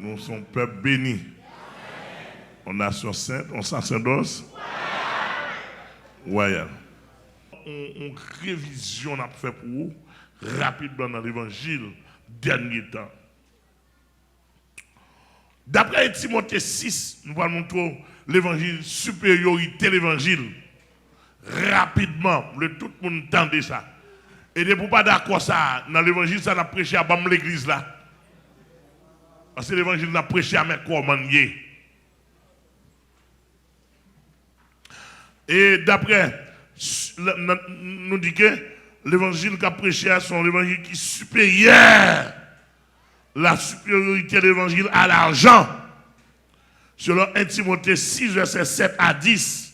Nous sommes peuple béni. On nation sainte, on sacerdoce royal. On révision a fait pour vous rapidement dans l'évangile dernier temps. D'après Timothée 6, nous allons montrer l'évangile supériorité l'évangile rapidement, tout le monde entendait ça. Et de pour pas d'accord ça, dans l'évangile ça n'a prêché à l'église là. Parce que l'évangile n'a prêché à mes commandiers. Et d'après, nous dit que l'évangile qu'a prêché à son évangile qui est supérieur. La supériorité de l'évangile à l'argent. Selon 1 Timothée 6, verset 7 à 10.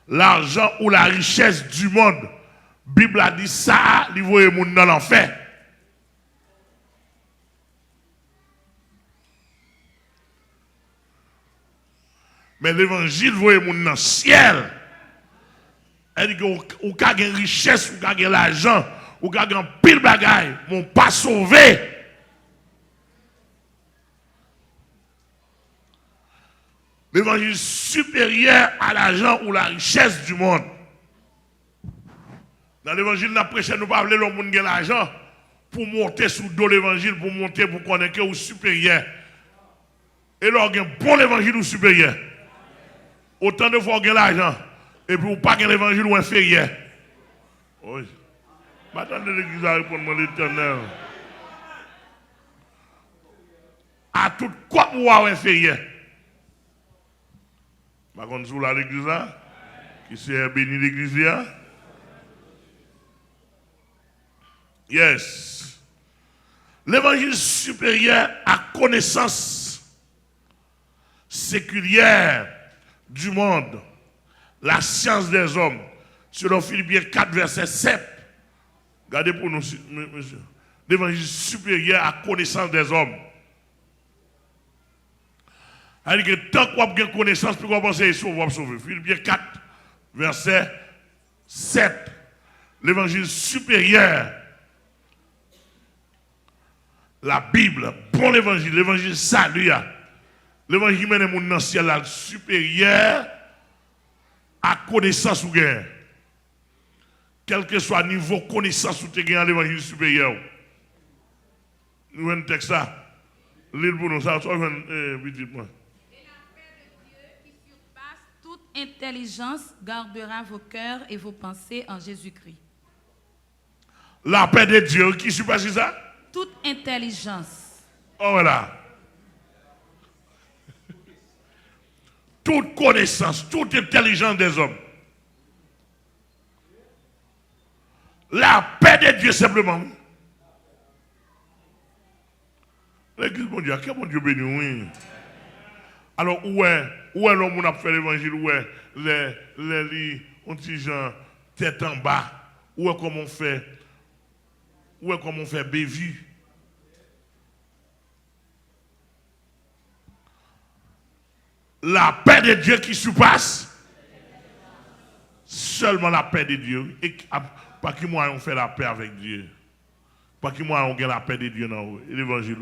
L'argent ou la richesse du monde. La Bible a dit ça, il voit les gens dans l'enfer. Mais l'évangile voit les gens dans le ciel. Elle dit que vous avez une richesse, vous avez l'argent, vous avez un pile bagaille, mon pas sauvé. L'évangile supérieur à l'argent ou la richesse du monde. Dans l'évangile, nous prêchons, nous parlons de l'homme qui a l'argent pour monter sous dos l'évangile, pour monter, pour connaître que vous supérieur. Et là, il y a un bon évangile ou supérieur. Autant de fois, vous avez l'argent. Et puis, vous pas l'évangile ou inférieur. Oui. Attendez l'église à répondre à l'éternel. À tout quoi vous avez inférieur. Par contre, sous l'église là, qui s'est béni l'église là. Yes. L'évangile supérieur à connaissance séculière du monde, la science des hommes, selon Philippiens 4, verset 7. Regardez pour nous, monsieur. L'évangile supérieur à connaissance des hommes. C'est-à-dire que tant qu'on a une connaissance, puis qu'on pense à sauver. Philippiens 4, verset 7. L'évangile supérieur. La Bible, bon l'évangile, l'évangile salut. L'évangile qui mène les gens dans le ciel supérieur à connaissance ou gain. Quel que soit le niveau de connaissance ou tu gagnes l'évangile supérieur. Nous avons un texte ça. L'île pour nous, ça, dites-moi. Toute intelligence gardera vos cœurs et vos pensées en Jésus-Christ. La paix de Dieu, qui surpasse ça? Toute intelligence. Oh voilà. Toute connaissance, toute intelligence des hommes. La paix de Dieu simplement. L'église mondiale, quel bon Dieu béni, oui. Alors, où est l'homme qui a fait l'évangile, où est les gens tête en bas, où est comment on fait bévue. La paix de Dieu qui surpasse, seulement la paix de Dieu. Et pas qui moi on fait la paix avec Dieu. Pas qui moi on gagne la paix de Dieu dans l'évangile.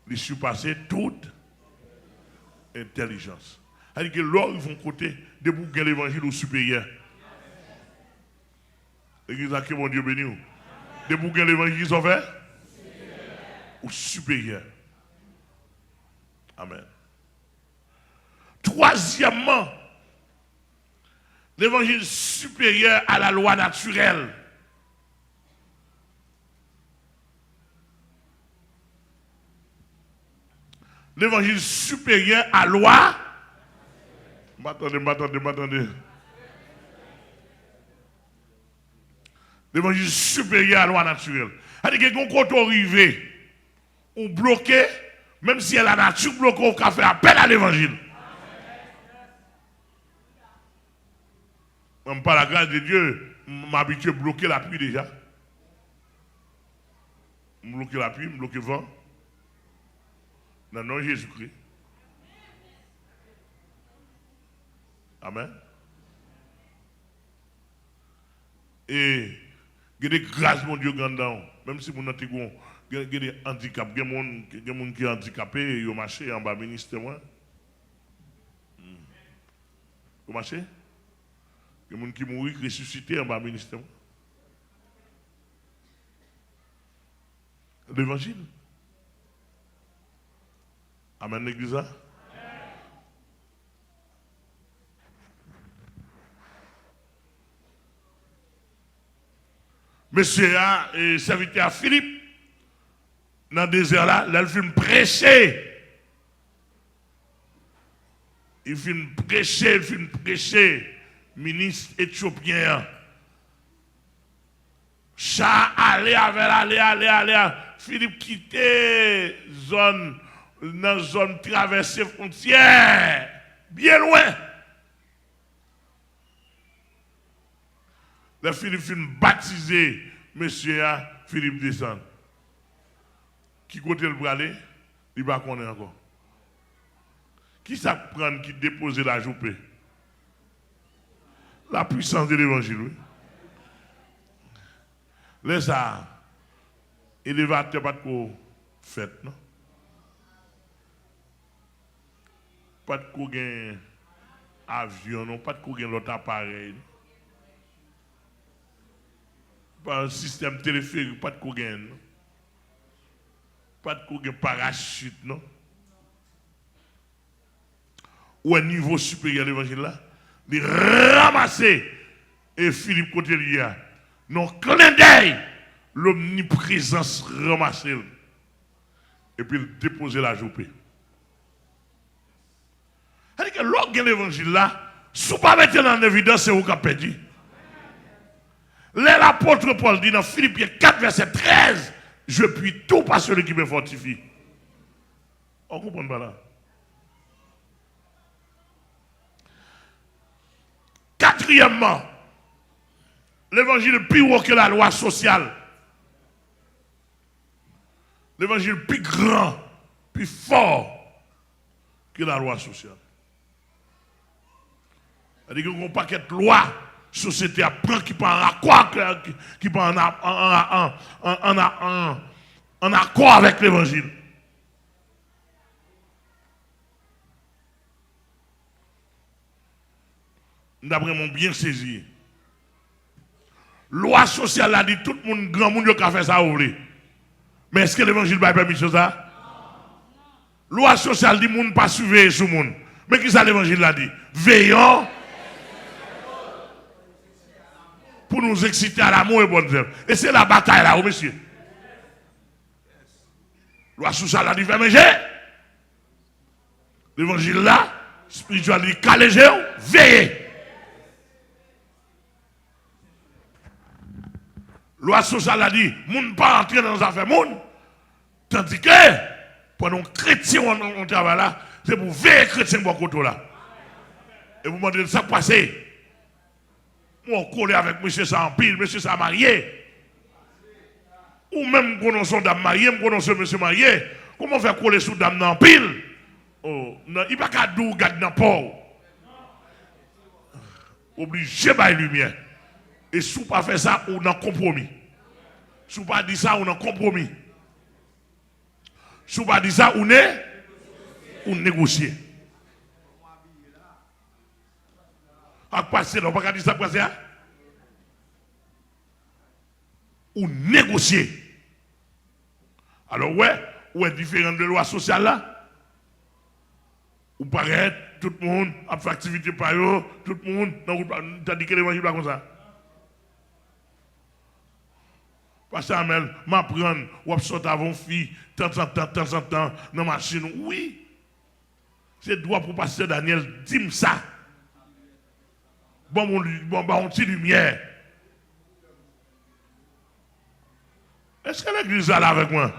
Il surpasse toute intelligence. C'est-à-dire que là, ils vont côté de vous gagner l'évangile au supérieur. L'église a que mon Dieu béni. De vous gagner l'évangile, ils ont fait au supérieur. Amen. Troisièmement, l'évangile supérieur à la loi naturelle. L'évangile supérieur à la loi. M'attendez. L'évangile supérieur à la loi naturelle. C'est-à-dire que quand on arrive, on bloque, même si la nature bloque, on fait appel à l'évangile. Même par la grâce de Dieu, m'habitue à bloquer la pluie déjà. Bloquer la pluie, bloquer le vent. Dans le nom de Jésus-Christ. Amen. Et il y a des grâces, mon Dieu, grandant. Même si vous n'avez Il y a des handicaps, il y a des gens qui sont handicapés, ils ont marché en bas ministère. Ils ont marché. Il y a des gens qui mourent, qui ressuscités en bas ministère. L'évangile. Amen, l'église. Monsieur et serviteur Philippe, dans le désert là, il fait prêcher. Il fait prêcher, ministre éthiopien. Chat, aller. Philippe quittait dans zone traversée frontière, bien loin. Le Philippe fin baptisé, monsieur Philippe descend. Qui côté le aller, il va connaître encore. Qui ça prend qui dépose la joupée? La puissance de l'évangile, oui. Les ça, élévateur pas de quoi fait, non? Pas de quoi gain avion, non? Pas de quoi gain l'autre appareil. Pas un système téléphérique, pas de quoi gain, non? Pas de quoi gain parachute, non? Ou un niveau supérieur de l'évangile là, il ramasser et Philippe côté lié. Non, clin d'œil, l'omniprésence ramassée. Et puis il déposer la joupée. C'est-à-dire que l'autre l'évangile là, si vous ne pas mettre en évidence, c'est vous qui avez perdu. L'apôtre Paul dit dans Philippiens 4, verset 13, je puis tout par celui qui me fortifie. On ne comprend pas là. Quatrièmement, l'évangile est plus haut que la loi sociale. L'évangile plus grand, plus fort que la loi sociale. C'est-à-dire qu'il y a un paquet de lois, société apprend qui peut en accord, qui peut en accord avec l'évangile. D'après mon bien saisi. Loi sociale a dit tout le monde, grand monde qui a fait ça ouvrir. Mais est-ce que l'évangile va permettre ça? Non. Loi sociale dit monde pas surveiller sur le monde. Mais qui ça l'évangile a dit? Veillons pour nous exciter à l'amour et bonne œuvre. Et c'est la bataille là, monsieur. Loi sociale a dit fais manger. L'évangile là, spirituel dit caléger, veillez. Loi sociale a dit, moun pas entrer dans les affaires moun. Tandis que, pendant que les chrétiens on travaille là, c'est pour veiller les chrétiens pour côté là. Et vous me demandez ça passer. Moi, on colle avec monsieur ça en pile, monsieur ça marié. Ou même connaissons dame mariée, me connaissons monsieur marié. Comment faire coller sous dame en pile? Oh, non, il n'y a pas qu'à d'où garde dans le port. Obligé de lumière. Et si vous ne pas faire ça, on a compromis. Si vous ne pas dire ça, on a compromis. Si vous ne pas dire ça, on est négocié. À passer, on ne va pas dire ça, passer. On négocier. Alors, ouais, où est différent de loi sociale là? Ou paraît, tout le monde a fait activité par eux, tout le monde, t'as dit que l'évangile pas comme ça. Parce que Amel, m'apprendre, ou sortir avant fille, temps en temps, dans la machine. Oui. C'est droit pour pasteur Daniel, dis-moi ça. Bon, on tire lumière. Est-ce que l'église est là avec moi?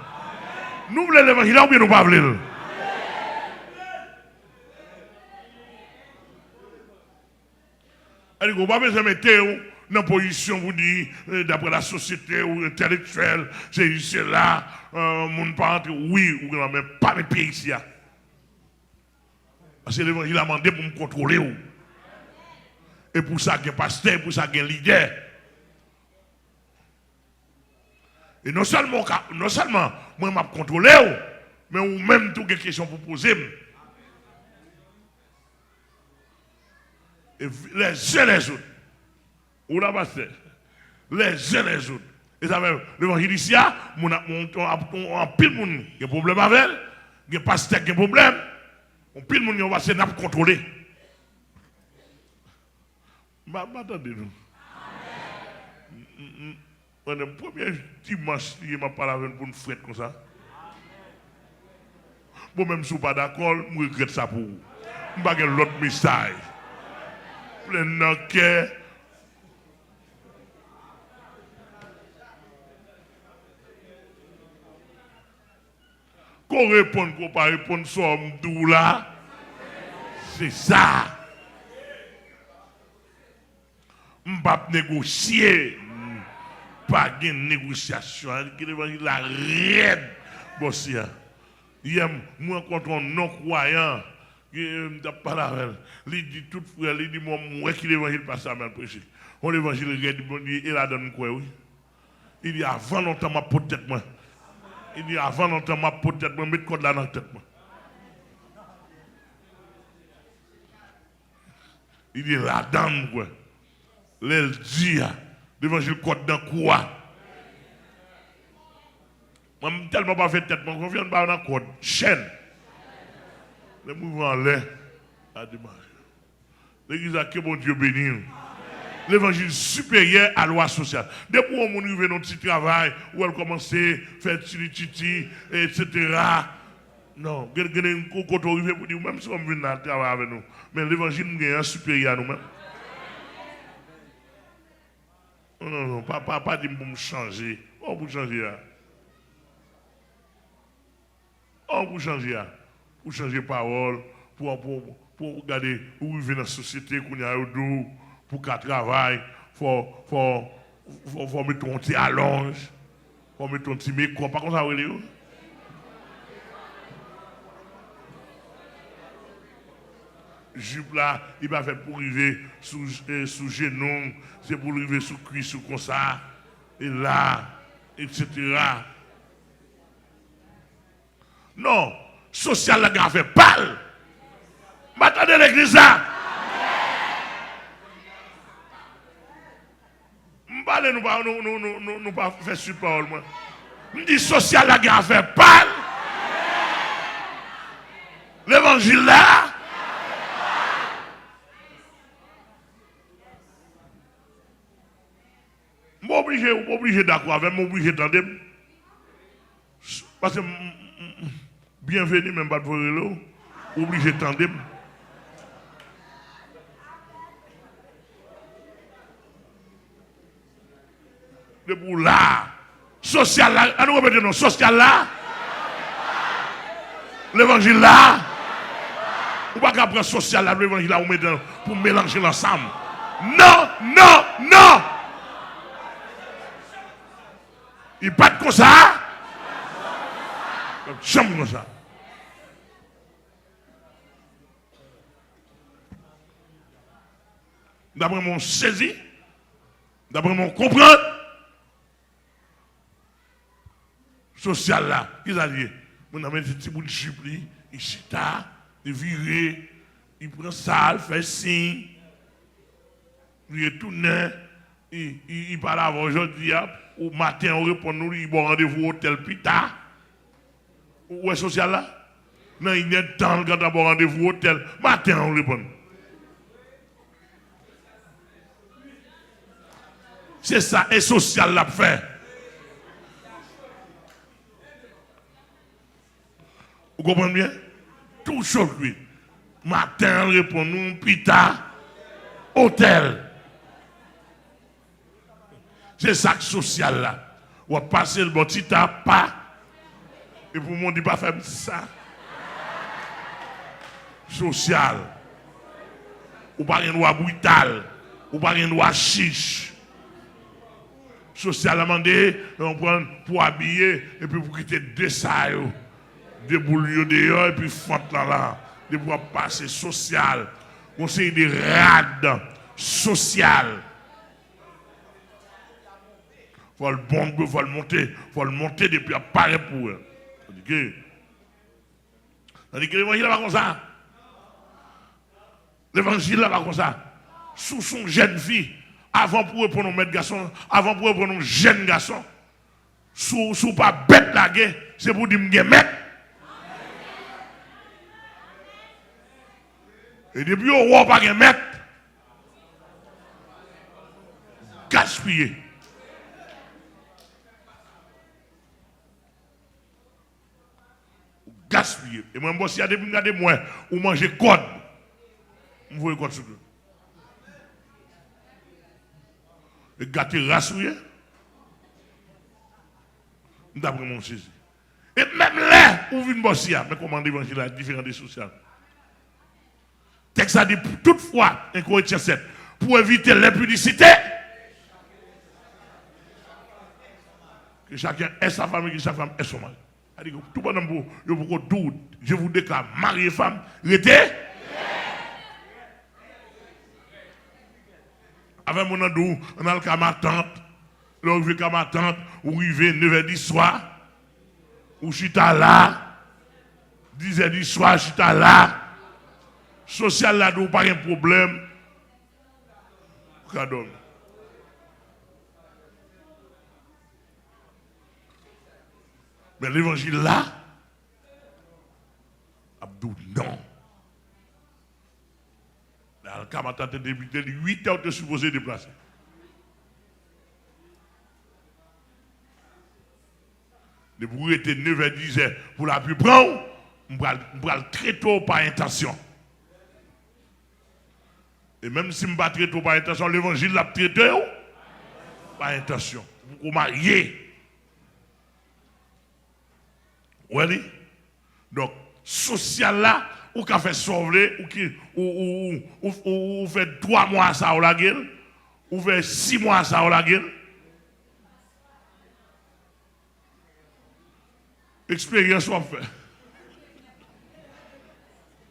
Nous voulons l'évangile ou bien nous ne voulons pas? Elle dit, vous ne pouvez pas mettre dans la position, vous dites, d'après la société ou intellectuelle, c'est ici, là, mon parent, oui, ou non, mais pas mes pieds ici. Parce que l'évangile a demandé pour me contrôler. Et pour ça, il y a un pasteur, pour ça, il y a un leader. Et non seulement moi, je contrôlé, mais ou même toutes les questions pour poser. Et les uns les autres. Ou là pasteur. Les uns les autres. Et ça même, l'évangile ici, on a pile de monde qui a un problème avec elle, qui a pasteur qui a un problème. On pile de monde qui va passer n'a pas contrôlé. Attendez-nous. Le premier dimanche, il m'a parlé avec pour une fête comme ça. Bon, même si vous n'êtes pas d'accord, je regrette ça pour vous. Je ne vais pas l'autre message. Plein de cœur. Qu'on réponde, qu'on ne pas répondre, somme d'où là. C'est ça. Je ne vais pas négocier. Pas de négociation. Il a rien. Bon, si. Moi, contre un non-croyant, il n'a pas la reine. Il dit tout frère, il dit moi, qui l'évangile passe à mal prêcher. On l'évangile, il a donné quoi, oui. Il dit avant longtemps, ma peau tête, moi. Il dit avant longtemps, ma peau tête, moi, mettre code là dans la tête, moi. Il dit la dame, quoi. L'elle dit, l'évangile code dans quoi? Moi, je ne tellement pas fait tête, moi, je viens de parler dans code. Chaîne. Les mouvements l'air à démarrer. L'église a que bon Dieu béni. L'évangile supérieur à la loi sociale. Depuis où on arrive dans notre petit travail, où elle commence à faire titi, etc. Non, il y a un côté arrivé pour dire, même si on vient travailler avec nous, mais l'évangile est supérieur à nous-mêmes. Non, pas dire pour me changer. Oh, pour changer. Oh, pour changer. Pour changer parole, pour regarder où vivre dans la société, qu'on y a pour qu'à travail, faut mettre un petit allonge, faut mettre un petit mécon, pas comme ça, oui. Jupe là, il va faire pour arriver sous genou, c'est pour arriver sous cuisse, comme ça, et là, etc. Non, social la gars fait pâle. M'attendez l'église là. M'parlez nous pas faire support moi. M'dit social la gars fait pâle. L'évangile là. M'obligé d'accord avec m'obligé d'entendre. Parce que bienvenue même pas de l'eau, obligé d'entendre. De pour là, social là, à nous répéter non, social là, l'évangile là, ou pas qu'après social là, l'évangile là, pour mélanger l'ensemble. Non, non, non! Il pas comme ça. Chambre comme ça. D'après mon saisi, d'après mon comprendre, social là, ils allaient. Mon ami, c'est petit bout de jupe, il chita, il vire, il prend ça, il fait signe, il retourne, il parle avant aujourd'hui, au matin, on répond nous, il va rendez-vous au hôtel plus tard. Où est social là? Non, il y a temps quand on a rendez-vous au hôtel. Matin, on répond. C'est ça, et social l'a fait. Vous comprenez bien? Tout chose lui. Matin, on répond nous, plus tard, hôtel. C'est ça que social là. On va passer le petit pas. Et pour moi, on ne dit pas faire ça. Social. Ou pas une loi brutale. Ou pas une loi chiche. Social, amendé, on prend pour habiller et puis pour quitter deux sailles, des boules dehors et puis fente là. De pouvoir passer social. On sait des rades social. faut le bon, faut le monter depuis apparaître pour eux. Tandis que l'évangile n'est pas comme ça. L'évangile n'est pas comme ça. Sous son jeune fille, avant pour eux prendre un maître garçon, avant pour eux prendre un jeune garçon, sous pas bête la guerre, c'est pour dire que maître. Et depuis au roi pas de maître, gaspillé. Gaspillé. Et moi, si y a des regardez moi, ou manger code, vous voyez code sur le. Et gâter rassouillé, d'après mon saisi. Et même là, où vient bosser, mais comment l'évangile est différent des sociales. Texte a dit toutefois, 1 Corinthiens 7, pour éviter l'impudicité, que chacun ait sa famille, que chaque femme ait son mari. Tout le monde, je vous déclare, mari et femme, restez. Avec mon andou, on a le cas ma tante, l'on vit ma tante, ou il vient 9h du soir, ou je suis là, 10h du soir, je suis là. Social là, pas de problème. Pardon. Mais l'évangile là, Abdou, non. Dans le cas, ma tante débuté, 8 heures, tu es supposé déplacer. De vous être 9h, 10h, pour la plus prendre, on va le très tôt par intention. Et même si je ne pas très tôt par intention, l'évangile l'a traité par intention. Vous mariez. Oui. Donc, social là, ou qu'a fait sauver, ou fait 3 mois ça ou la gueule, ou fait 6 mois ça ou la gueule. Expérience on fait.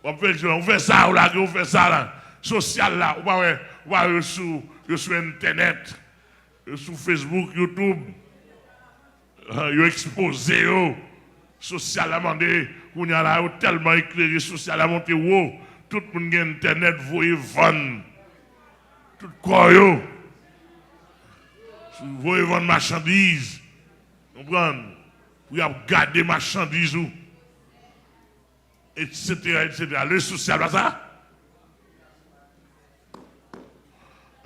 On fait ça ou la gueule, on fait ça là. Social là, on va sur Internet, sur Facebook, YouTube, ils exposé. Social a demandé, on y a là tellement éclairé, social a monté haut, tout le monde a Internet, vous voyez vendre, tout quoi yo, vous voyez vendre marchandises, comprenez, vous avez gardé marchandises, etc., etc. Le social, pas ça?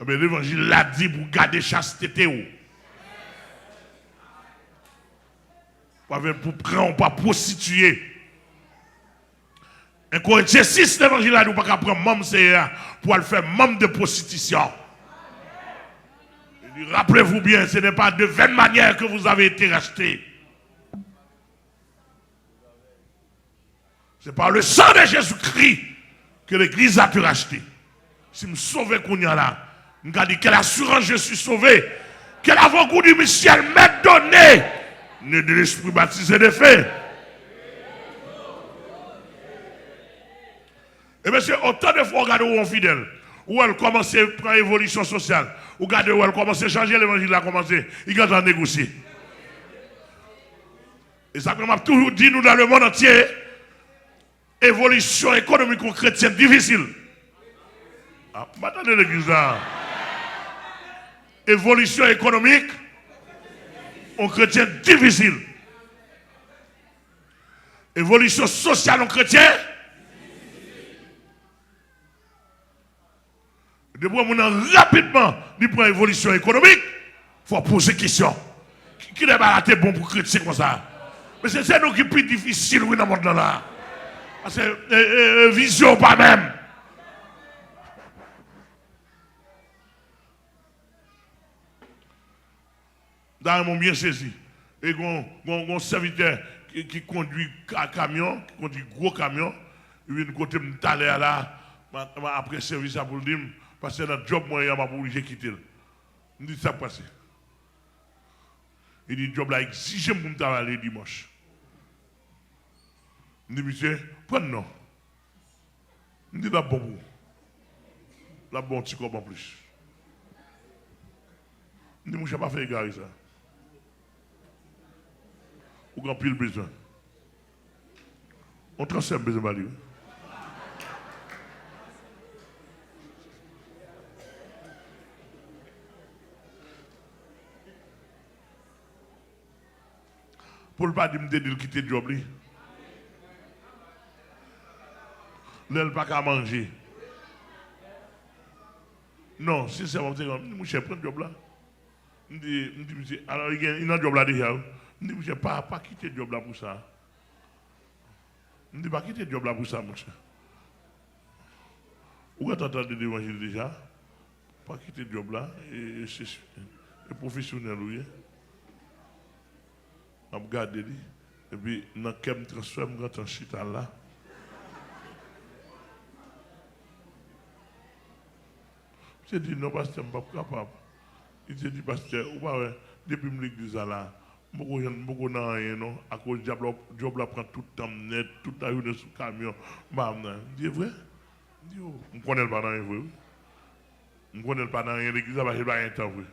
Mais l'évangile l'a dit pour garder chasteté. Pour prendre, pas prostituer. 1 Corinthiens 6, l'évangile a dit pas prendre membre pour le faire membre de prostitution. Rappelez-vous bien, ce n'est pas de vaine manière que vous avez été rachetés. C'est par le sang de Jésus-Christ que l'Église a pu racheter. Si je me sauve qu'on y a là, je me dis quelle assurance je suis sauvé, quel avant-goût du ciel m'est donné. Ne de l'esprit baptisé de feu. Et bien, c'est autant de fois regarder où on fidèle, où elle commence à prendre évolution sociale, ou regarder où elle commence à changer l'évangile, a commencé, il commence à négocier. Et ça, comme on a toujours dit, nous dans le monde entier, évolution économique ou chrétienne difficile. Ah, attendez l'église là. Évolution économique en chrétien difficile. Évolution sociale en chrétien. Depuis qu'on a rapidement dit pour évolution économique, il faut poser question. Qui n'est pas raté bon pour chrétien comme ça? Mais c'est nous qui est plus difficile oui, dans le monde là. Parce que vision pas même. Dans mon bien saisi. Et mon serviteur qui conduit un camion, qui conduit gros camion, il vient de côté me taler là, après service à pour le dire, parce que notre job, moi, il m'a obligé de quitter. Il dit ça passé. Il dit, le job là exige pour me travailler dimanche. Il dit, monsieur, prenez non. Il dit, la bon, la bon petit corps en plus. Il dit, moi, je n'ai pas fait égarer ça. Ou grand pile besoin. On transfère besoin de lui. Pour ne pas dire de quitter le job. L'elle pas qu'à manger. Non, si c'est mon cher, prends le job là. Je dis, monsieur, alors il y a un job là déjà. Je dis, monsieur, pas quitter le job là pour ça. Je dis, pas quitter le job là pour ça, mon cher. Où est-ce que tu as entendu l'évangile déjà? Pas quitter le job là. Et c'est professionnel, oui. Je regarde lui. Et puis, dans quel transfert, je rentre en chita là. J'ai dit, non, pasteur, je ne suis pas capable. Il s'est dit, pasteur, depuis l'église là, je ne suis pas rien, non. À cause du job là prend tout le temps net, toute la journée sous le camion. Je dis, vrai? Je dis, je ne connais pas dans rien, vrai. Je ne connais pas dans rien, l'église là, je ne sais pas rien temps, vrai.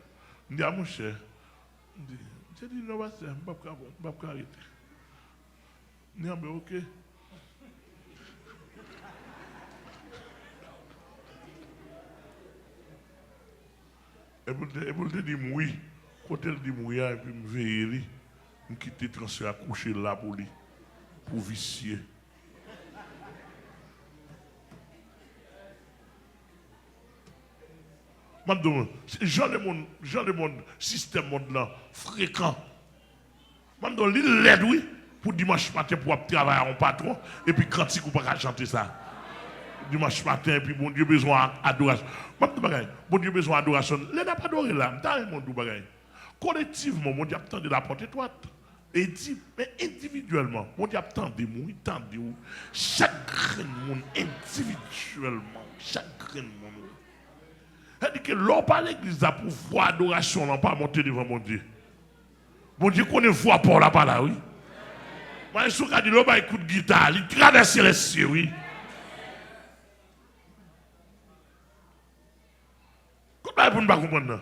Je dis, ah, mon cher. J'ai dit, non, pasteur, je ne suis pas capable arrêter. Je dis, ah, ben, ok. Et pour te dire oui, quand elle dit oui, et puis me veiller, je quitte le transfert à coucher là pour lui, pour vicier. Maintenant, genre de monde, système monde là, fréquent. Maintenant, il l'aide, oui, pour dimanche matin pour travailler en patron, et puis quand il ne peut pas chanter ça. Dimanche matin, et puis bon Dieu besoin d'adoration. Bon Dieu besoin d'adoration. Les n'a pas adoré là, t'as un monde bagaille. Collectivement, mon Dieu attend de la porte étroite. Et dit, mais individuellement, mon Dieu attend de moi, il attend de vous. Chaque monde individuellement, chaque monde. C'est-à-dire que l'on pas l'église pour voir adoration, on n'a pas monté devant mon Dieu. Mon Dieu connaît voix pour la là, oui. Moi, je suis dit, l'on va écouter guitare, il traverse les cieux, oui. Comment vous ne pas comprendre?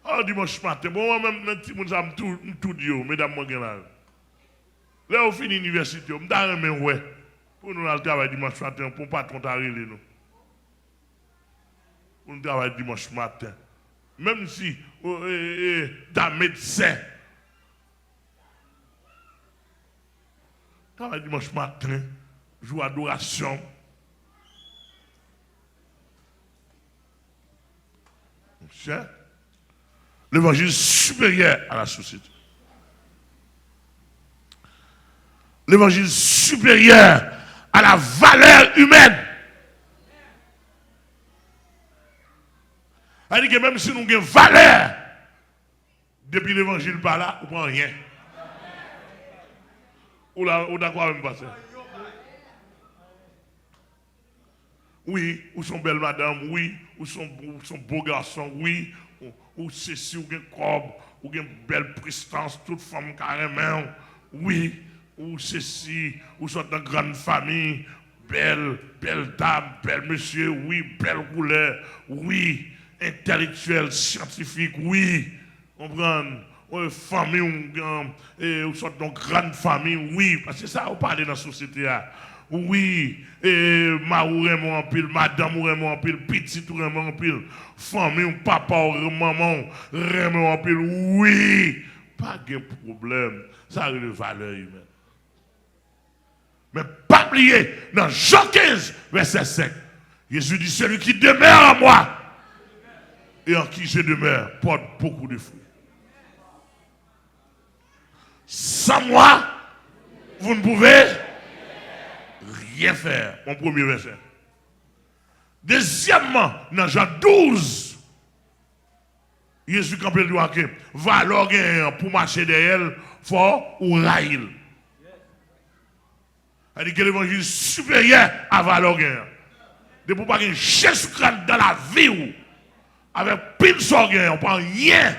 Oh, dimanche matin, bon, moi-même, petit monde, ça me tout dit, mesdames, moi, là. Là, on finit l'université, on me donne un ouais. Pour nous, aller travailler dimanche matin, pour ne pas trop arriver, nous. Pour nous travailler dimanche matin. Même si, dans médecin, travailler dimanche matin, jour adoration. L'évangile supérieur à la société. L'évangile supérieur à la valeur humaine. C'est-à-dire que même si nous avons une valeur, depuis l'évangile par là, on ne prend rien. Ou d'accord même pas ça? Oui, ou son belle madame, oui, ou son beau garçon, oui, ou ceci, ou une corbe, ou une belle prestance, toute femme carrément, oui, ou ceci, ou sont dans grande famille, belle dame, belle monsieur, oui, belle couleur, oui, intellectuel, scientifique, oui, comprendre, famille, ou sont dans grande famille, oui, parce que ça, on parle dans la société. Oui, ma ou vraiment en pile, madame ou vraiment en pile, petit ou vraiment en pile, famille ou papa ou maman vraiment en pile, oui, pas de problème, ça a une valeur humaine. Mais pas oublier, dans Jean 15, verset 5, Jésus dit, celui qui demeure en moi et en qui je demeure porte beaucoup de fruits. Sans moi, vous ne pouvez rien faire. Mon premier verset. Deuxièmement, dans Jean 12, Jésus quand il dit va alors pour marcher derrière elle, fort ou rail. C'est-à-dire que l'évangile supérieur à valeur. De pour pas qu'il Jésus-Christ dans la vie avec pile sorgueil, on ne prend rien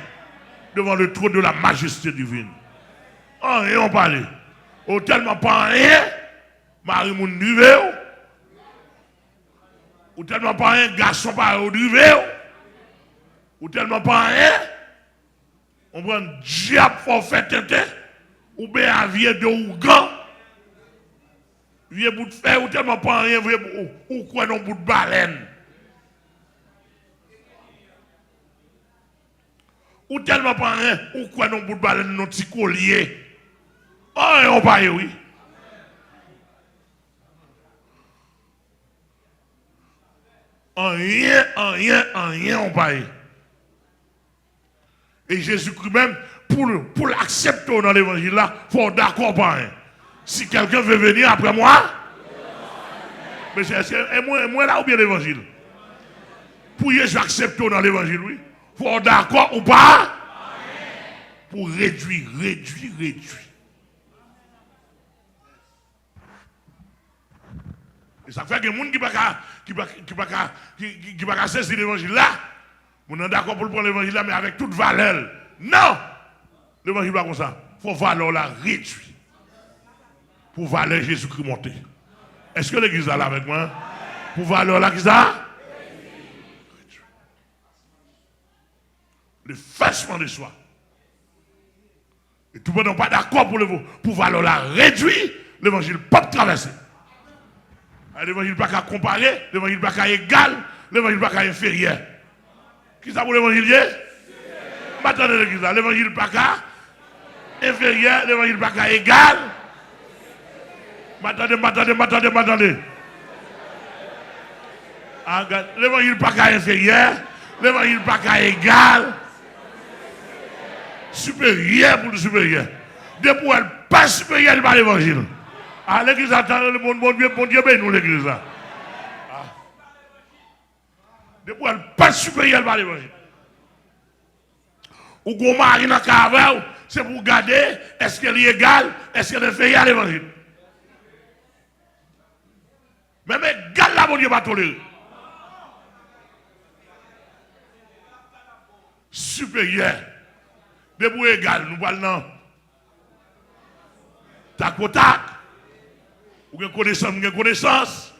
devant le trône de la majesté divine. Rien on parle. On tellement pas rien. Marie moun drivé ou tellement pas un garçon pas drivé ou tellement pas un on prend diable pour faire tenter ou bien un vieux de Ougan, vieux bout de fer, ou tellement pas rien, ou quoi non bout de baleine. Ou tellement pas rien, ou quoi non bout de baleine, non petit collier. Oh, on paye, oui. En rien, on paye. Et Jésus-Christ même, pour l'accepter dans l'évangile là, il faut d'accord par rien. Si quelqu'un veut venir après moi, mais c'est moi là ou bien l'évangile? Pour Jésus accepter dans l'évangile, oui. Il faut d'accord ou pas? Pour réduire. Et ça fait que les gens qui ne pas saisir l'évangile là, on est d'accord pour prendre l'évangile là, mais avec toute valeur. Non! L'évangile pas comme ça. Il faut valeur la réduire. Pour valeur Jésus-Christ monter. Est-ce que l'église est là avec moi? Pour valeur là, qui ça? Le fâchement de soi. Et tout le monde n'est pas d'accord pour valeur la réduire, l'évangile pas traverser. L'évangile n'est pas qu'à comparer, l'évangile n'est pas qu'à égal, l'évangile n'est pas qu'à inférieur. Qui ça pour l'évangile? Attendez l'église là, l'évangile n'est pas qu'à inférieur, l'évangile n'est pas qu'à égal. M'attendez. L'évangile n'est pas qu'à inférieur, l'évangile n'est pas qu'à égal. Supérieur pour le supérieur. Depuis elle pas supérieur par l'évangile. À l'église, attend le bon Dieu, ben nous l'église là. Depuis elle pas supérieur par l'évangile. Ou qu'on marie dans le cavale, c'est pour garder, est-ce qu'elle est égale, est-ce qu'elle est inférieure à l'évangile. Même égal là, mon Dieu, pas tolérer. Supérieur. Depuis égal, nous parlons tac au tac. Ou une connaissance.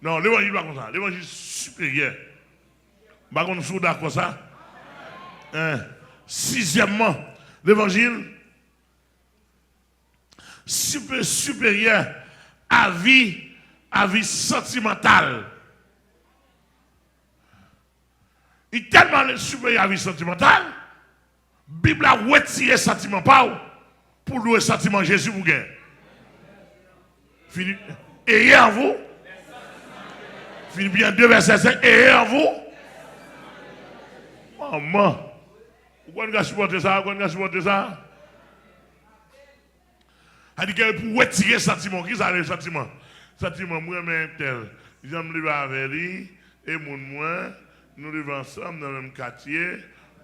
Non, l'évangile n'est pas comme ça. L'évangile supérieur. Par contre, nous sommes d'accord ça. Sixièmement, l'évangile supérieur à vie sentimentale. Il est tellement supérieur à vie sentimentale, la Bible a retiré sentiment pour louer le sentiment Jésus vous gagne. Ayez en vous. Philippiens 2, verset 5. Ayez en vous. Maman. Vous pouvez supporter ça? Elle dit que pour retirer le sentiment, qui ça le sentiment? Sentiment, moi-même tel. J'aime vivre avec lui, et moi, nous vivons ensemble dans le même quartier.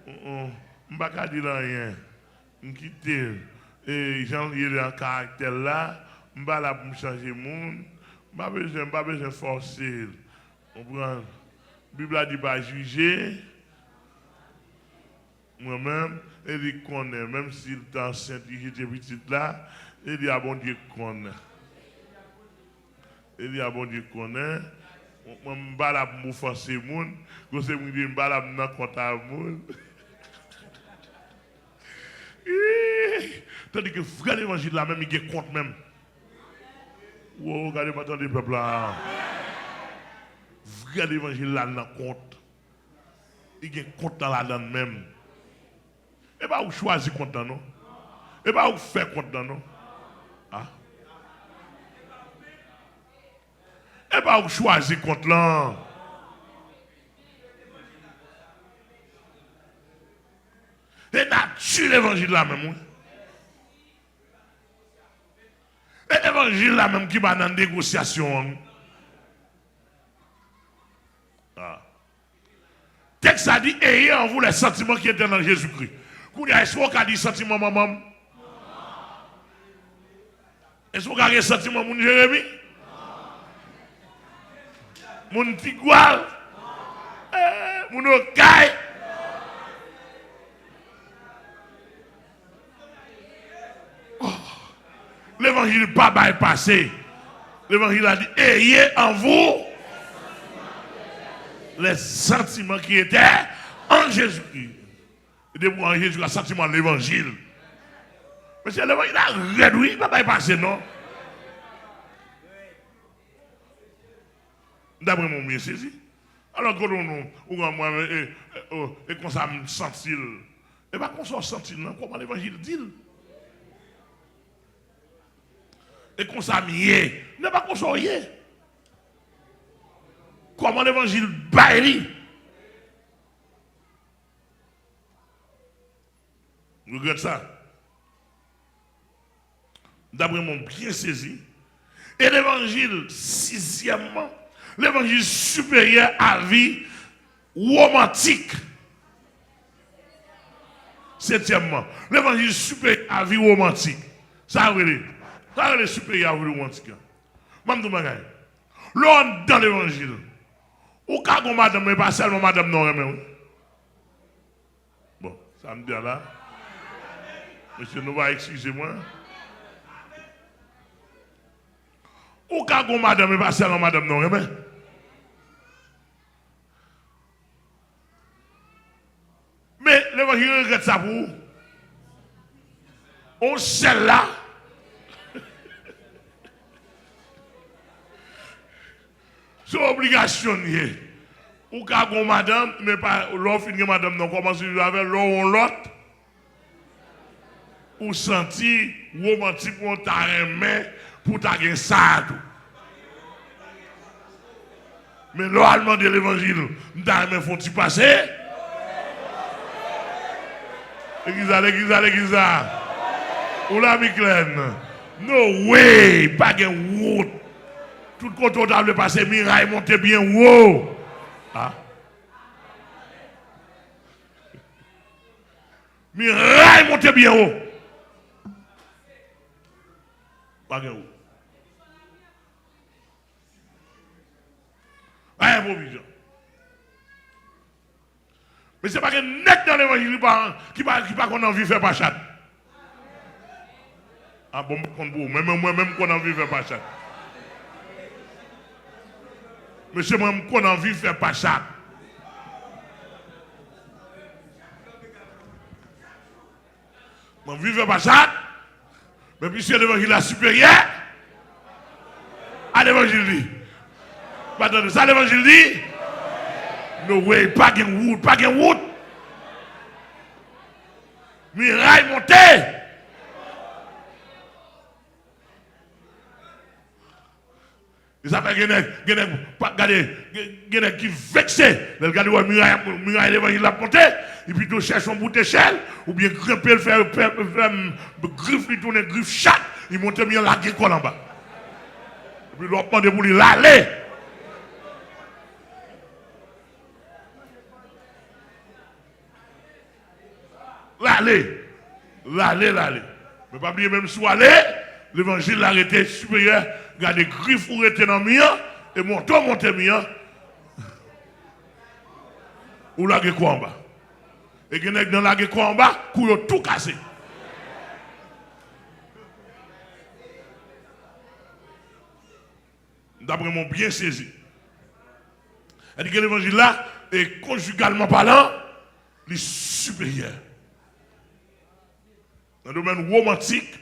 Je ne peux pas dire rien. Je quitte. Et j'en ai un caractère là. Je ne peux pas changer le monde. Je n'ai pas besoin de forcer. La Bible a dit pas juger. Moi-même, elle dit qu'on est, même si le temps saint, j'étais petit là, elle dit à bon Dieu qu'on est. Elle dit à bon Dieu qu'on est. Je ne peux pas me forcer le monde. Je ne peux pas me compter le monde. Tandis que frère l'évangile là, même il est compte même. Wow, regardez pas le peuple là. Frère l'évangile là, dans compte. Il est compte dans la donne même. Et pas vous choisir compte dans non. Et pas vous faire compte dans non. Ah. Et pas vous choisir compte là. Et nature l'évangile là même. Et l'évangile là même qui va dans la négociation. Ah. Texte a dit, ayez en vous les sentiments qui étaient dans Jésus-Christ. Est-ce qu'on a dit sentiment maman? Est-ce qu'on a dit sentiment mon Jérémie? Mon Tigoual? Mon Okaï? L'évangile n'est pas bypassé. L'évangile a dit, ayez en vous les sentiments qui étaient en Jésus-Christ. débrancher sur le sentiment de l'évangile. Mais c'est l'évangile a réduit, il ne va pas y passer, non? D'après mon bien saisi. Alors que et qu'on ça me sentit, et pas qu'on s'en sentit, non? Comment l'évangile dit? Et qu'on ça m'y n'est pas qu'on s'en y est. Comment l'évangile baille? Regarde ça. D'après mon bien saisi. Et l'évangile, sixièmement, l'évangile supérieur à vie romantique. Septièmement, l'évangile supérieur à vie romantique. Ça est supérieur à vie romantique. Madame Doumagaï, l'on dans l'évangile, ou quand madame, mais pas seulement madame non, bon, ça me dit là. Monsieur Nova, excusez-moi. Ou quand madame, mais pas seulement madame non, mais l'évangile regrette ça pour vous. On sait là. C'est obligation. Ou quand madame, mais pas l'offre de madame non, comment si vous avez l'autre. Ou senti romantique pour ta main pour ta gain ça. Mais l'allemand de l'évangile, nous faut-il passer? L'église. Ou la Miclène. No way, pas de route. Tout côté de passer, miraille monte bien haut. Ah. Miraille monte bien haut. Pas de route. Pas provision. Mais ce n'est pas que net dans l'évangile qui pas qu'on a envie de faire pas chat. Ah bon, même qu'on a envie de faire pas chat. Monsieur, même qu'on a envie de faire pas chat. Moi, envie de faire pas chat. Mais puis c'est l'évangile supérieur à l'évangile dit. Pardon, ça l'évangile dit? No way, pas de route, pas de route. Miraille montée. Ça fait que qui vexé. Regardez, miraille l'évangile a monté. Et puis tu cherches un bout d'échelle. Ou bien grimper, faire griffe, lui tourner griffe chatte. Il monte bien la gueule en bas. Et puis il doit demander pour lui l'aller. L'aller. Mais pas oublier même sous aller, l'évangile l'a arrêté supérieur, regardez griffes ou était dans le mien, et monte mien. Ou la gueule quoi en bas. Et dans la gueule quoi en bas, couille tout cassé. D'après mon bien saisi. Elle dit que l'évangile là est conjugalement parlant, il est supérieur. Dans le domaine romantique,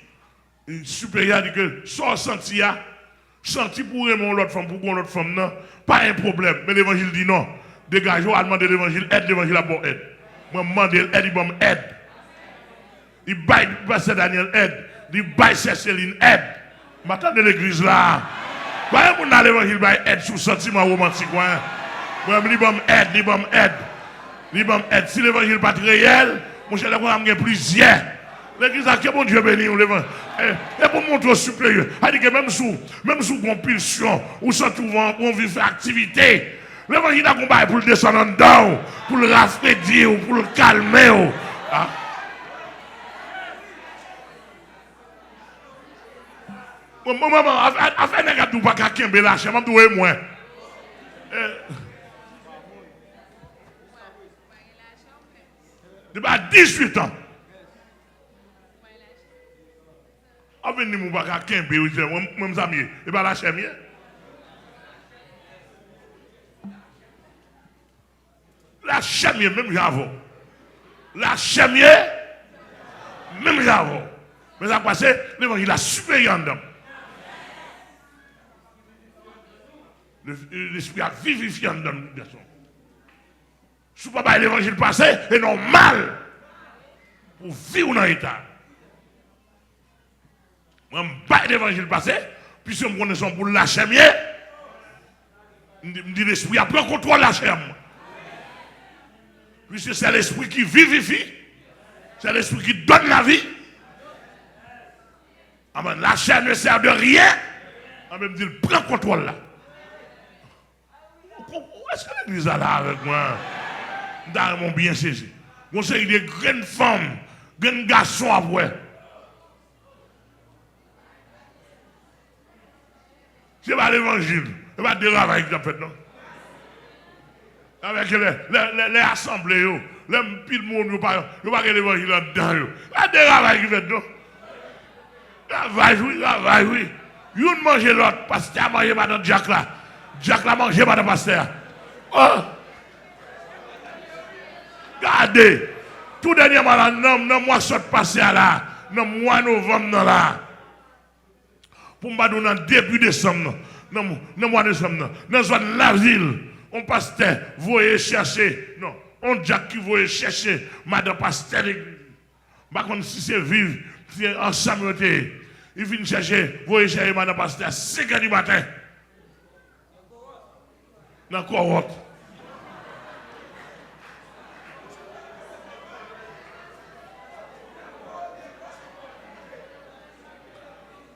il est supérieur dit que soit senti pour aimer l'autre femme, pour l'autre femme, non, pas un problème. Mais l'évangile dit non. Dégagez, on demande l'évangile, aide l'évangile à bon aide. Moi, je demande aide, il va m'aide. Il baille Pasteur Daniel aide. Il baille Céline aide. Maintenant de l'église là. Voyez, on a l'évangile baille aide sous sentiment romantique. Moi, il va m'aide, il va m'aide. Il va m'aide. Si l'évangile n'est pas réel, mon cher, il va plusieurs. L'église a que bon Dieu béni, et pour montrer au supérieur. Il dit que même sous compulsion, ou sans souvent, on vit faire activité. L'évangile a combattu pour le descendre en dedans, pour le rafraîchir, pour le calmer. Ah. Maman, afin de regarder pas quelqu'un de lâcher, je vais moi. Depuis 18 ans. Avenez mon bac Kembe, même amis, et pas lâcher mieux. Lâcher mieux, même avant. la chemie, même j'avoue. Mais ça passe, l'évangile a supérieur dedans. L'esprit a vivifié dedans. Si vous ne pas l'évangile passé, c'est normal pour vivre dans l'état. Moi, je ne pas l'évangile passé, puisque je connais pour la chemie, je dis l'esprit a pris contrôle de la chair. Puisque c'est l'esprit qui vivifie, c'est l'esprit qui donne la vie. Amen. La chair ne sert de rien. Amen. Il prend contrôle là. Où est-ce que l'église est là avec moi? Dans mon bien saisi. Vous savez, il y a des grandes femmes, grands garçons après. C'est pas l'évangile. C'est pas le travail que j'ai fait, non? Avec les assemblées, les pile monde, il n'y a pas l'évangile là-dedans. C'est le travail qui fait, non? Travail, oui. Une mange l'autre, pasteur a mangé madame Jack là. Jack l'a mangé madame pasteur. Oh! Regardez, tout dernièrement là, non, moi, saute passé là, non, mois novembre là. Pour me donner dans début décembre, non, mois de décembre, dans la ville, on pasteur, voyez chercher, non, on Jack qui voyait chercher, madame pasteur l'église. Par contre, si c'est vivre, si ensemble, il vient chercher, voyez chercher madame pasteur à 5 h du matin. Dans quoi autre?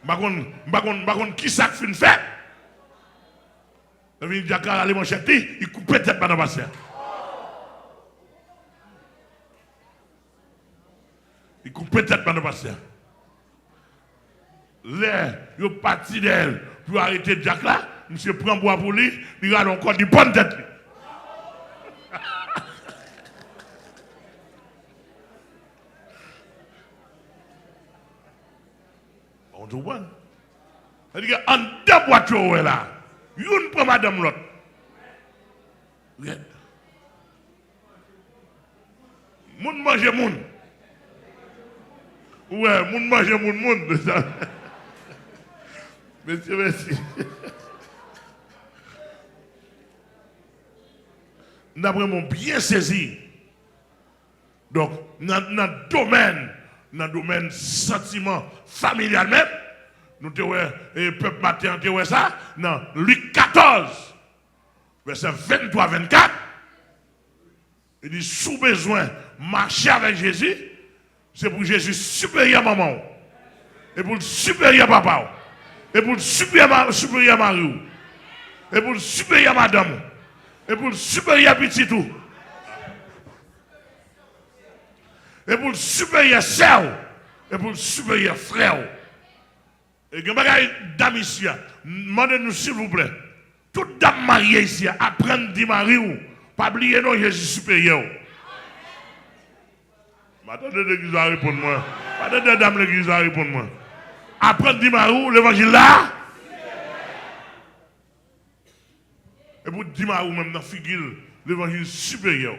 Par contre, qui ça fait une fête? Il vient Dakar aller manchette, il coupe tête madame pasteur. Il coupe tête madame pasteur. Là, il est parti d'elle pour arrêter Jack là. Monsieur prend bois pour lui, il a encore du bonne tête. On te voit. C'est-à-dire qu'en deux voitures là, une prend madame l'autre. Regarde. Moun mange moun. Ouais, moun mange moun. Monsieur, merci. Nous avons bien saisi. Donc, dans le domaine sentiment familial même, nous avons peuple matin, nous avons ça, dans Luc 14, verset 23-24, il dit, sous besoin, marcher avec Jésus, c'est pour Jésus supérieur maman, et pour le supérieur papa, et pour le supérieur mari, et pour le supérieur madame, et pour le supérieur petit tout, et pour le supérieur sœur, et pour le supérieur frère. Et quand vous dame ici, demandez-nous s'il vous plaît, toute dame mariée ici, apprendre à dire mari, pas oublier non Jésus supérieur. Attendez l'église à répondre moi. Attendez dame l'église à répondre moi. Apprendre à dire mari, l'évangile là. Et pour dire mari même dans la figure, l'évangile supérieur.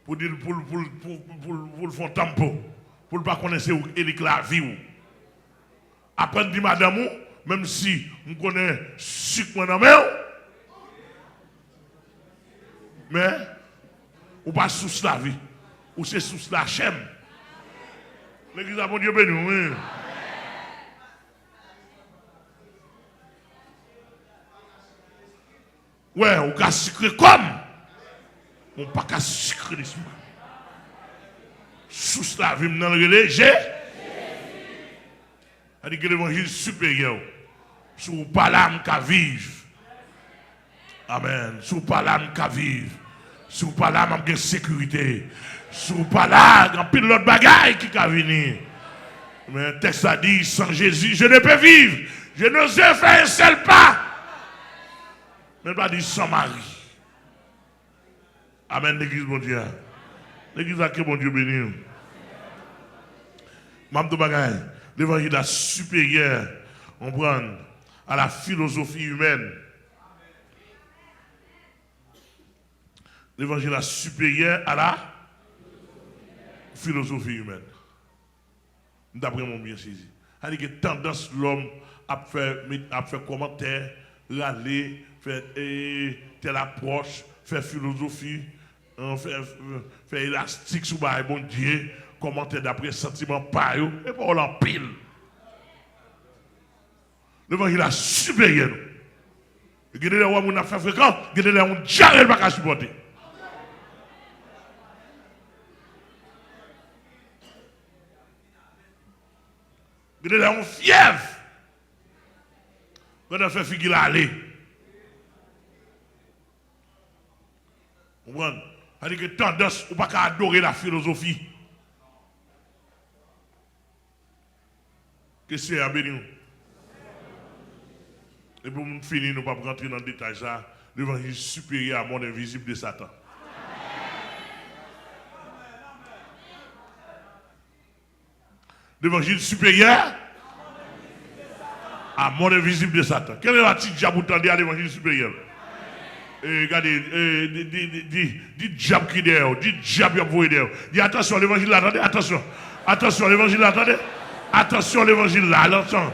Pour dire pour le faire tampon, pour ne pas connaître où est la vie. Après dire madame, même si on connaît sucre dans la main, mais ou pas sous la vie, ou c'est sous la chaîne. L'église a mon Dieu béni, oui. Ouais, on peut sucrer comme. On pas qu'à sucrer l'esprit. Sous la vie, dans le léger. C'est-à-dire que l'évangile supérieur. Sous pas l'âme qu'à vivre. Amen. Sous pas l'âme qu'à vivre. Sous pas l'âme avec sécurité. Sous pas l'âme, en pile l'autre bagaille qui a venir. Mais le texte a dit, sans Jésus, je ne peux vivre. Je n'ose faire un seul pas. Mais pas dit sans Marie. Amen, l'église, mon Dieu. L'église a que mon Dieu béni. Mamdou Bagay, l'évangile est supérieur, on prend à la philosophie humaine. L'évangile est supérieur à la philosophie humaine. D'après mon bien saisi. C'est-à-dire que tendance l'homme à faire commentaire, râler, faire telle approche, faire philosophie, faire élastique sur le bon Dieu, commentaire d'après sentiment par eux, et pas en pile. L'évangile est supérieur. Regardez là où on a fait fréquent, regardez là où on ne peut pas supporter. Regardez là où on fièvre. Quand on fait figure aller. Vous comprenez? C'est-à-dire que tendance, ou pas qu'à adorer la philosophie. Qu'est-ce que c'est à bénir? Et pour nous finir, nous ne pouvons pas rentrer dans le détail ça, l'évangile supérieur à monde invisible de Satan. L'évangile supérieur à monde invisible de Satan. Quel est la petite diable vous tendez à l'évangile supérieur? Regardez, dit diable qui est derrière, dit diable qui est derrière. Dis attention, l'évangile là, attendez, attention. Attention, l'évangile là, attendez. Attention, l'évangile là, attention.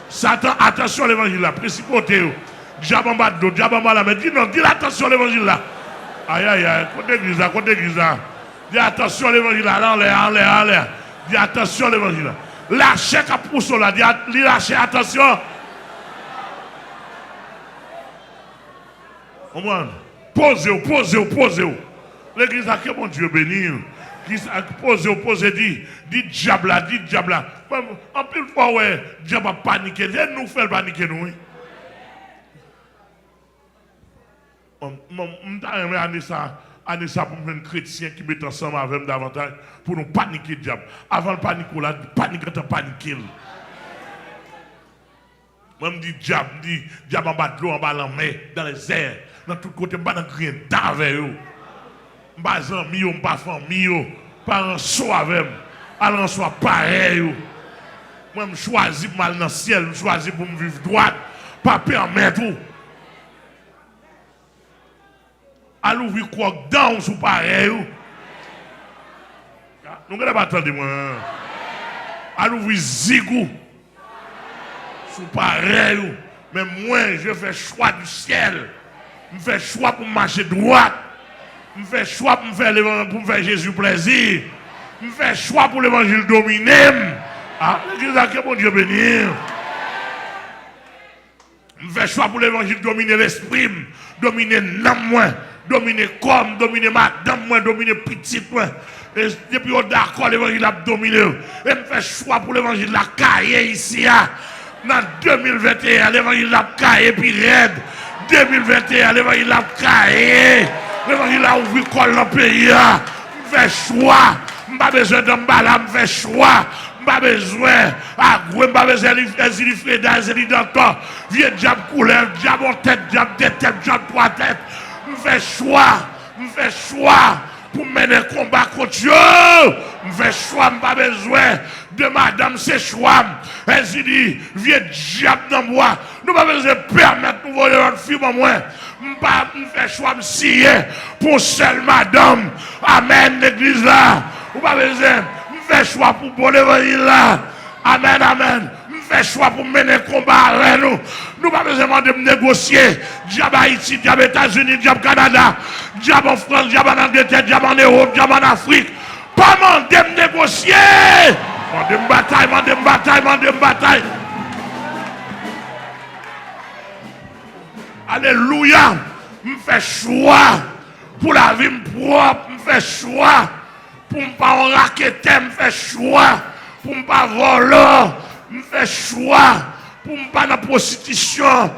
Satan, attention, l'évangile là, principauté. Diable en bas de dos, diable en bas là, mais dis non, dis attention, l'évangile là. Aïe, aïe, aïe, côté église là. Dis attention, l'évangile là, en l'air. Dis attention, l'évangile là. Lâchez qu'à pousser là, dis lâchez, attention. Posez-vous. L'église a que mon Dieu béni. Posez, dit diable là. En plus fois, ouais, diable a paniqué. Nous faisons paniquer, nous. Je ça pour un chrétien qui met ensemble avec nous davantage pour nous paniquer, diable. Avant le panique, là, paniquer. Moi, je dis diable en bas de l'eau, en bas de la mer, dans les airs. Dans tout côté, je ne rien d'avec eux. Je ne suis pas ami, je ne suis pas famille, pas en soi avec eux. Alors, on soit pareil. Moi, je choisis pour aller dans le ciel, je choisis pour me vivre droit, pas permettre. Alors, vous croyez que dans vous pareil. Nous ne pas attendre moi. Alors, vous zigou. Vous pareil. Mais moi, je fais choix du ciel. Je fais choix pour marcher droit. Je fais choix pour me faire Jésus plaisir. Je fais choix pour l'évangile dominer. Ah, l'église a que mon Dieu béni. Je fais choix pour l'évangile dominer l'esprit, dominer l'âme, moi, dominer comme, dominer madame, moi, dominer petite, moi. Et depuis on d'accord, l'évangile a dominé. Et je fais choix pour l'évangile la cahier ici. Dans 2021, l'évangile a cahier puis raide. 2021, l'évangile a cahier. L'évangile a ouvert col dans le pays. Je fais choix. Je n'ai pas besoin d'un balam, je fais choix. Je n'ai pas besoin je n'ai pas besoin d'Azeli vieux diable couleur, diable en tête, diable deux têtes, diable trois têtes. Je fais choix pour mener le combat contre Dieu. Je fais choix, je n'ai pas besoin de madame, c'est choix. Elle dit, vieux diable dans moi. Nous n'avons pas besoin de permettre de nous voler notre fille, moi. Je fais choix, je scier pour seule madame. Amen, l'église là. Nous n'avons pas besoin. Je fais choix pour bon l'évangile là. Amen. Je fais choix pour mener le combat avec nous. Nous n'avons pas besoin de négocier. Diable Haïti, diable États-Unis, diable Canada, diable en France, diable en Angleterre, diable en Europe, diable en Afrique. Pas demander de négocier. Demander bataille. Alléluia. Je fais choix pour la vie propre. Je fais choix pour ne pas en raqueter. Je fais choix pour ne pas voler. Je fais choix pour ne pas dans la prostitution.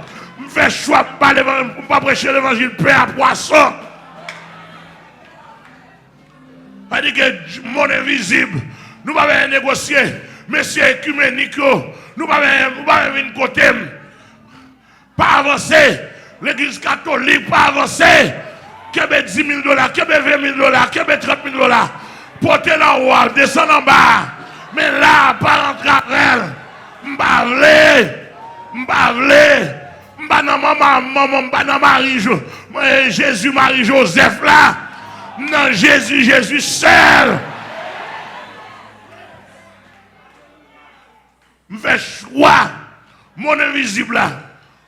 Je fais choix pour ne pas prêcher l'évangile paix à poisson. C'est-à-dire que le monde invisible, nous ne pouvons pas négocier. Messieurs écuméniques, nous ne pouvons pas venir côté. Pas avancer. L'église catholique, pas avancer. Qu'il y ait 10 000 $, qu'il y ait 20 000 $, qu'il y ait 30 000 $. Portez la haut, descendre en bas. Mais là, pas rentrer après elle. M'bavle. M'ba dans maman, m'ba dans Marie, Jésus, Marie, Joseph là. Non, Jésus, Jésus seul. Je fais choix. Mon invisible là.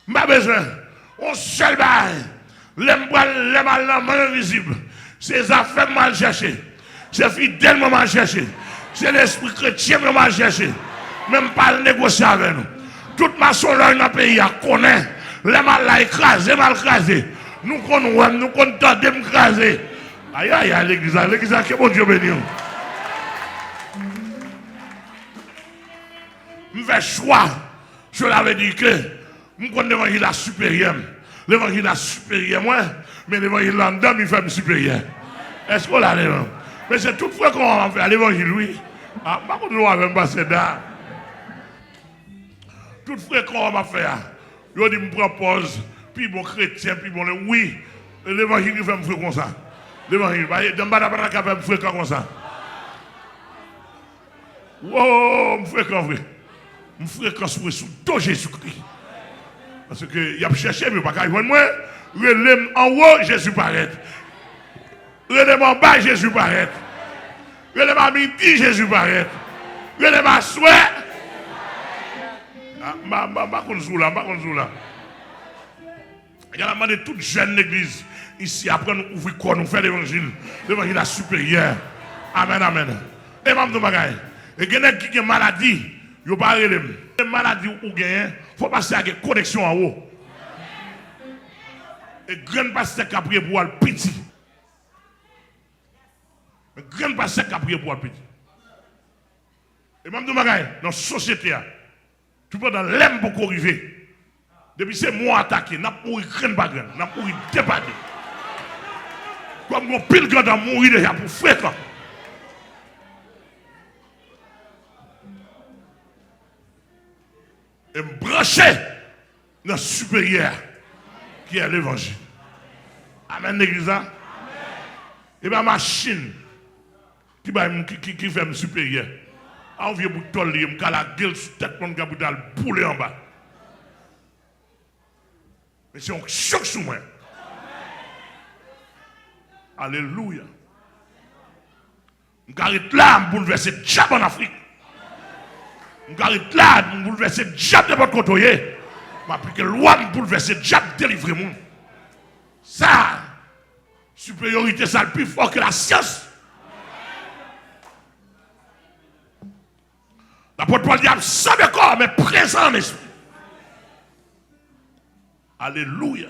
Je n'ai pas besoin. On seul bail. Les mal, mon invisible. C'est affaires mal cherchées. C'est fidèle mal cherché. C'est l'esprit chrétien mal cherché. Même pas le négocier avec nous. Toute maçon dans le pays connaît. Les mal écrasé, mal écrasé. Nous connaissons, nous comptons d'écraser. Aïe, aïe, l'église, que bon Dieu béni. Je fais choix. Je l'avais dit que je connais l'évangile supérieur. L'évangile supérieur, moi, mais l'évangile en dedans, il fait supérieur. Est-ce qu'on l'a dit? Mais c'est toutefois qu'on va faire l'évangile, oui. Ah, par contre, nous avons passé là. Toutefois qu'on va faire. Je dis, me propose, puis bon chrétien, puis bon, oui, l'évangile, il fait me faire comme ça. L'évangile, dans le bas de me faire comme ça. Wow, me faire comme ça. Me faire comme ça sous tout Jésus-Christ. Parce que il a cherché, mais pas qu'à y voir moi. Relève en haut, Jésus paraît. Relève en bas, Jésus paraît. Relève à midi, Jésus paraît. Relève à soir. Pas qu'on joue là. Il a demandé toute jeune église ici, après nous ouvrir quoi, nous faire l'évangile. L'évangile supérieur. Amen, amen. Et même de bagaille. Et quelqu'un qui a une maladie, il n'y a pas de relève. Une maladie ou gagne, il faut passer à une connexion en haut. Et grand pasteur qui a prié pour le petit. Un grand pasteur qui a prié pour le petit. Et même de bagaille, dans la société, tu peux dans l'aime pour arriver. Depuis c'est moi attaqué, n'a pas mouru grand bagarre, n'a pas mouru débatté. Comme mon pile grand a mouru déjà pour fréquent. Et me brancher dans le supérieur qui est l'évangile. Amen, l'église. Et bien, machine qui fait me supérieur. On vient pour toller, on a la gueule sur la tête, on a le poulet en bas. Mais c'est un choc sur moi. Alléluia. On arrête là, on bouleverser le diable en Afrique. On arrête là, on bouleverser le diable de votre côté. On applique la loi, on bouleverser le diable, délivrer le monde. Ça, supériorité, ça le plus fort que la science. L'apôtre Paul dit, sans le corps, mais présent en esprit. Alléluia.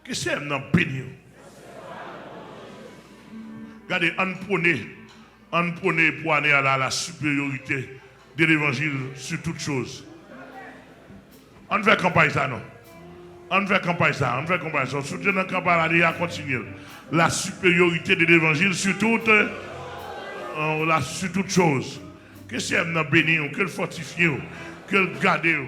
Qu'est-ce que c'est dans béni? Regardez, on prenait pour aller à la supériorité de l'évangile sur toutes choses. On fait campagne ça, non? On fait campagne ça. Surtout dans la campagne, on continue. La supériorité de l'évangile sur toutes choses. Que c'est dans béni, que le fortifier, que le garder.